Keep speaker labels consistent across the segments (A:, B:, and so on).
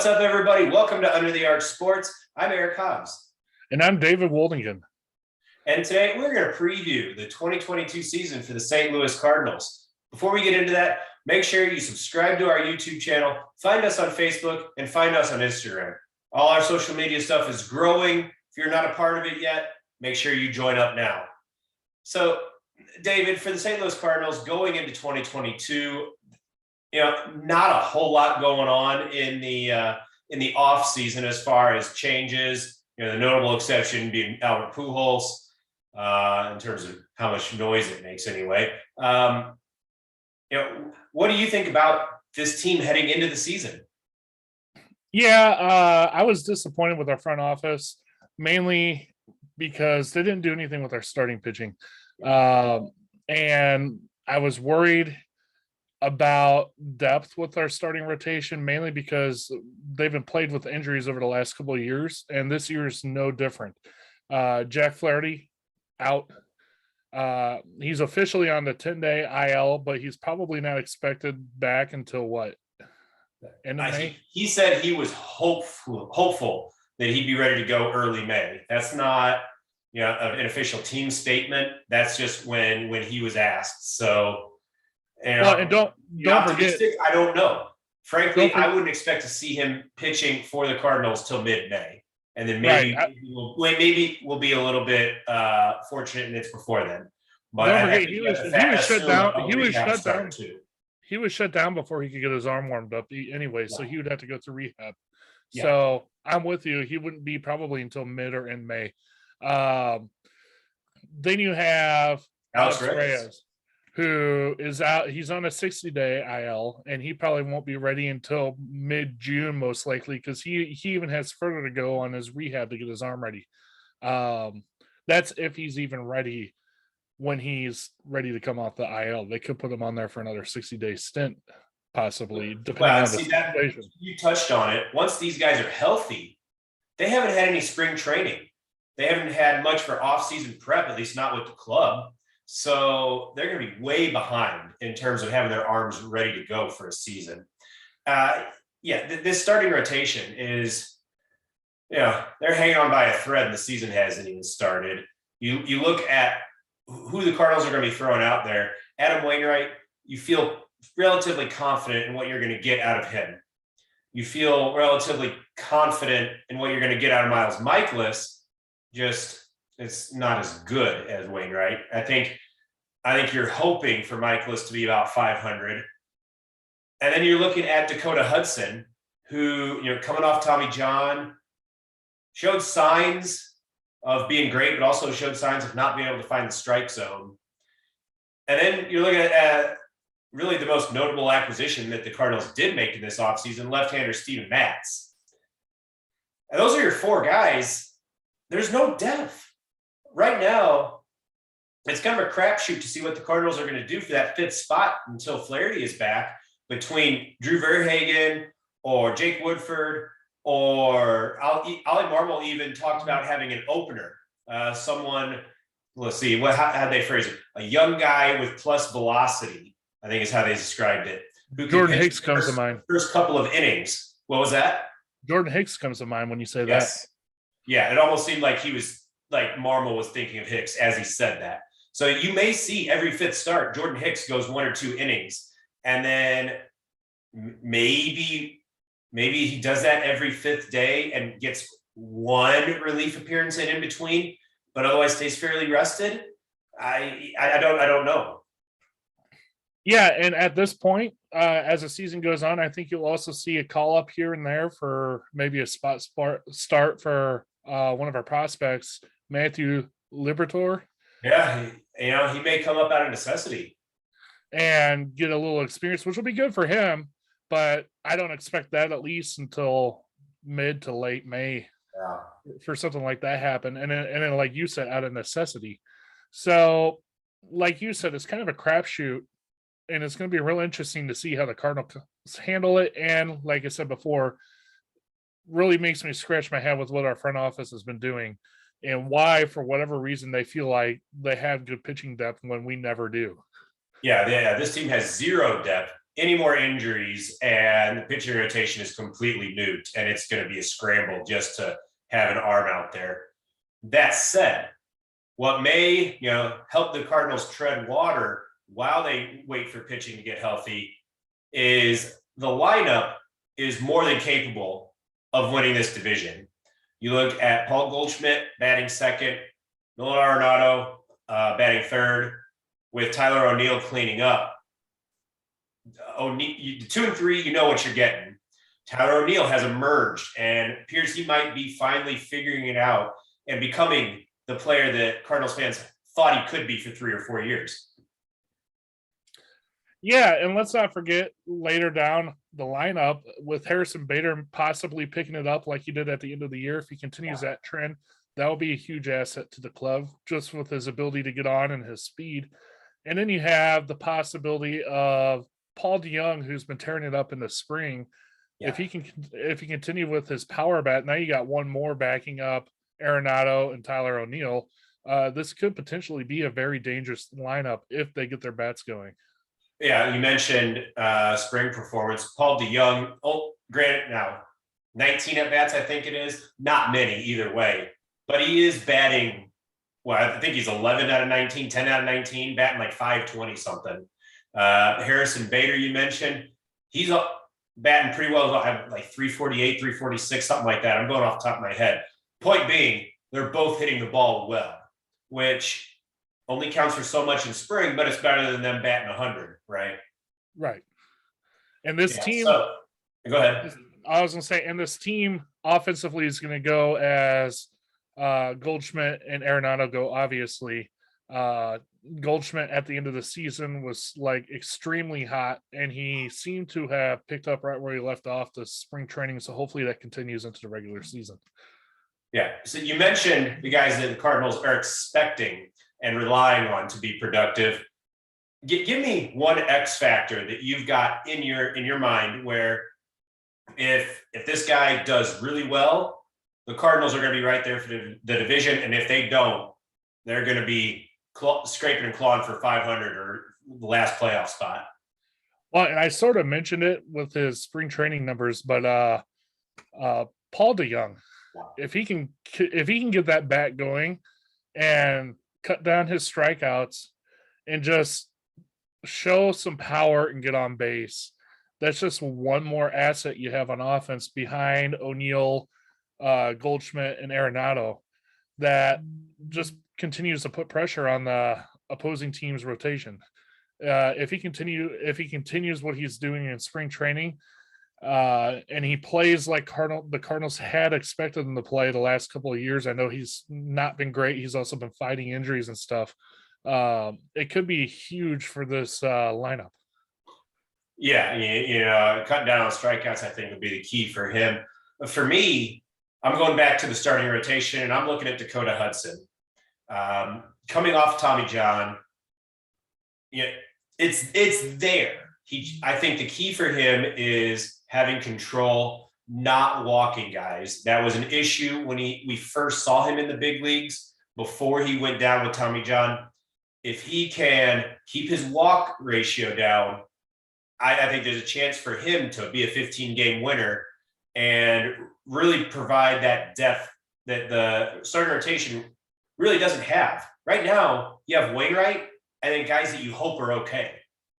A: What's up, everybody? Welcome to Under the Arch Sports. I'm Eric Hobbs.
B: And I'm David Woldingen.
A: And today we're going to preview the 2022 season for the St. Louis Cardinals. Before we get into that, make sure you subscribe to our YouTube channel, find us on Facebook, and find us on Instagram. All our social media stuff is growing. If you're not a part of it yet, make sure you join up now. So, David, for the St. Louis Cardinals going into 2022, not a whole lot going on in the off season as far as changes. The notable exception being Albert Pujols, in terms of how much noise it makes anyway. What do you think about this team heading into the season?
B: Yeah, I was disappointed with our front office, mainly because they didn't do anything with our starting pitching. And I was worried about depth with our starting rotation, mainly because they've been plagued with injuries over the last couple of years, and this year is no different. Jack Flaherty out. He's officially on the 10-day IL, but he's probably not expected back until what? End of May?
A: He said he was hopeful that he'd be ready to go early May. That's not an official team statement. That's just when he was asked. So,
B: and don't forget,
A: I don't know. Frankly, I wouldn't expect to see him pitching for the Cardinals till mid-May, and then maybe we'll be a little bit fortunate and it's before then. But
B: don't forget, he was shut down. He was shut down before he could get his arm warmed up anyway, so he would have to go through rehab. Yeah. So I'm with you. He wouldn't be probably until mid or end May. Then you have Alex Reyes, who is out. He's on a 60-day IL, and he probably won't be ready until mid-June, most likely, because he even has further to go on his rehab to get his arm ready. That's if he's even ready when he's ready to come off the IL. They could put him on there for another 60-day stint, possibly, depending on the situation.
A: You touched on it. Once these guys are healthy, they haven't had any spring training. They haven't had much for off-season prep, at least not with the club. So they're going to be way behind in terms of having their arms ready to go for a season. This starting rotation is, they're hanging on by a thread, and the season hasn't even started. You look at who the Cardinals are going to be throwing out there. Adam Wainwright, you feel relatively confident in what you're going to get out of him. You feel relatively confident in what you're going to get out of Miles Mikolas. Just it's not as good as Wainwright. I think you're hoping for Mikolas to be about 500. And then you're looking at Dakota Hudson, who, coming off Tommy John, showed signs of being great, but also showed signs of not being able to find the strike zone. And then you're looking at really the most notable acquisition that the Cardinals did make in this offseason, left-hander Steven Matz. And those are your four guys. There's no depth. Right now, it's kind of a crapshoot to see what the Cardinals are going to do for that fifth spot until Flaherty is back, between Drew Verhagen or Jake Woodford, or Ollie Marmol even talked about having an opener. Someone, let's see, how'd they phrase it? A young guy with plus velocity, I think is how they described it.
B: Jordan Hicks comes to mind.
A: First couple of innings. What was that?
B: Jordan Hicks comes to mind when you say that.
A: Yeah, it almost seemed like Marmol was thinking of Hicks as he said that. So you may see every fifth start, Jordan Hicks goes 1 or 2 innings, and then maybe he does that every fifth day and gets one relief appearance in between, but otherwise stays fairly rested. I don't know.
B: Yeah, and at this point, as the season goes on, I think you'll also see a call up here and there for maybe a spot start for one of our prospects, Matthew Liberatore.
A: Yeah, he may come up out of necessity
B: and get a little experience, which will be good for him. But I don't expect that at least until mid to late May for something like that happen. And then, like you said, out of necessity. So, like you said, it's kind of a crapshoot, and it's going to be real interesting to see how the Cardinals handle it. And like I said before, really makes me scratch my head with what our front office has been doing and why, for whatever reason, they feel like they have good pitching depth when we never do.
A: Yeah, this team has zero depth any more injuries and the pitching rotation is completely nuked and it's going to be a scramble just to have an arm out there. That said, what may, help the Cardinals tread water while they wait for pitching to get healthy is the lineup is more than capable of winning this division. You look at Paul Goldschmidt batting second, Nolan Arenado batting third, with Tyler O'Neill cleaning up. 2 and 3, you know what you're getting. Tyler O'Neill has emerged and appears he might be finally figuring it out and becoming the player that Cardinals fans thought he could be for 3 or 4 years.
B: Yeah, and let's not forget later down the lineup with Harrison Bader possibly picking it up like he did at the end of the year. If he continues that trend, that will be a huge asset to the club just with his ability to get on and his speed. And then you have the possibility of Paul DeYoung, who's been tearing it up in the spring. Yeah. If he continue with his power bat, now you got one more backing up Arenado and Tyler O'Neill. This could potentially be a very dangerous lineup if they get their bats going.
A: Yeah, you mentioned spring performance. Paul DeYoung, granted now 19 at bats, I think it is. Not many either way, but he is batting. Well, I think he's 11 out of 19, 10 out of 19, batting like 520 something. Harrison Bader, you mentioned, he's batting pretty well, like 348, 346, something like that. I'm going off the top of my head. Point being, they're both hitting the ball well, which only counts for so much in spring, but it's better than them batting 100, right?
B: Right. And this team,
A: go ahead.
B: I was going to say, and this team offensively is going to go as Goldschmidt and Arenado go, obviously. Goldschmidt at the end of the season was like extremely hot, and he seemed to have picked up right where he left off the spring training. So hopefully that continues into the regular season.
A: Yeah. So you mentioned the guys that the Cardinals are expecting and relying on to be productive. Give me one X factor that you've got in your mind where if this guy does really well, the Cardinals are going to be right there for the division, and if they don't, they're going to be scraping and clawing for 500 or the last playoff spot.
B: Well, and I sort of mentioned it with his spring training numbers, but Paul DeYoung, if he can get that bat going and cut down his strikeouts and just show some power and get on base, that's just one more asset you have on offense behind O'Neill, Goldschmidt, and Arenado that just continues to put pressure on the opposing team's rotation. If he continues what he's doing in spring training, and he plays like the Cardinals had expected him to play the last couple of years. I know he's not been great. He's also been fighting injuries and stuff. It could be huge for this lineup.
A: Yeah, cutting down on strikeouts, I think, would be the key for him. But for me, I'm going back to the starting rotation, and I'm looking at Dakota Hudson. Coming off Tommy John, it's there. I think the key for him is having control, not walking guys. That was an issue when we first saw him in the big leagues before he went down with Tommy John. If he can keep his walk ratio down, I think there's a chance for him to be a 15-game winner and really provide that depth that the starting rotation really doesn't have. Right now, you have Wainwright and then guys that you hope are okay.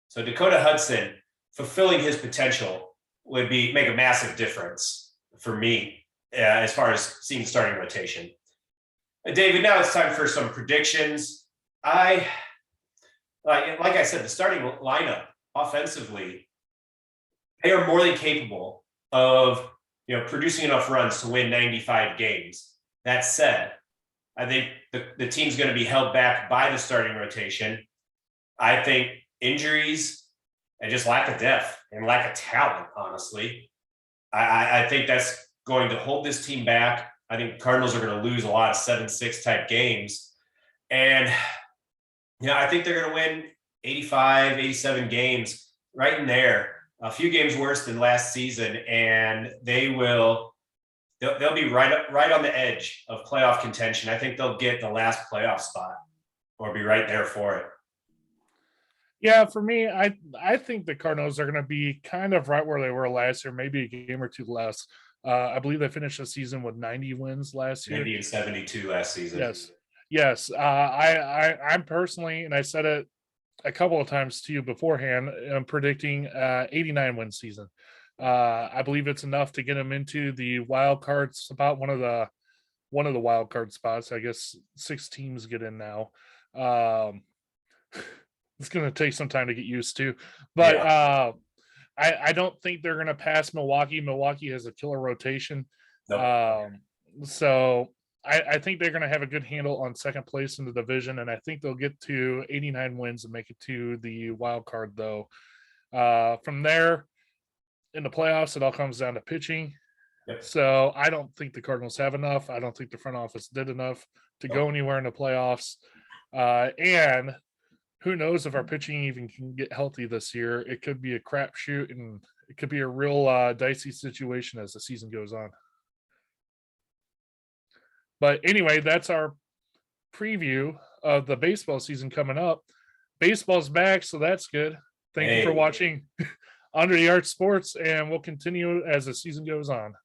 A: So Dakota Hudson fulfilling his potential would make a massive difference for me as far as seeing starting rotation. David, now it's time for some predictions. Like I said, the starting lineup offensively, they are more than capable of producing enough runs to win 95 games. That said, I think the team's going to be held back by the starting rotation. I think injuries and just lack of depth and lack of talent, honestly. I think that's going to hold this team back. I think Cardinals are going to lose a lot of 7-6 type games. And, I think they're going to win 85, 87 games right in there. A few games worse than last season. And they'll be right on the edge of playoff contention. I think they'll get the last playoff spot or be right there for it.
B: Yeah, for me, I think the Cardinals are going to be kind of right where they were last year, maybe a game or two less. I believe they finished the season with 90 wins last year.
A: 90 and 72 last season.
B: Yes. I'm personally, and I said it a couple of times to you beforehand, I'm predicting 89 win season. I believe it's enough to get them into the wild card spot, one of the wild card spots. I guess 6 teams get in now. It's going to take some time to get used to, but I don't think they're going to pass Milwaukee. Milwaukee has a killer rotation.
A: Nope.
B: So I think they're going to have a good handle on second place in the division, and I think they'll get to 89 wins and make it to the wild card, though. From there, in the playoffs, it all comes down to pitching.
A: Yep.
B: So I don't think the Cardinals have enough. I don't think the front office did enough to go anywhere in the playoffs. And who knows if our pitching even can get healthy this year. It could be a crapshoot, and it could be a real dicey situation as the season goes on. But anyway, that's our preview of the baseball season coming up. Baseball's back, so that's good. Thank you for watching Under the Arch Sports, and we'll continue as the season goes on.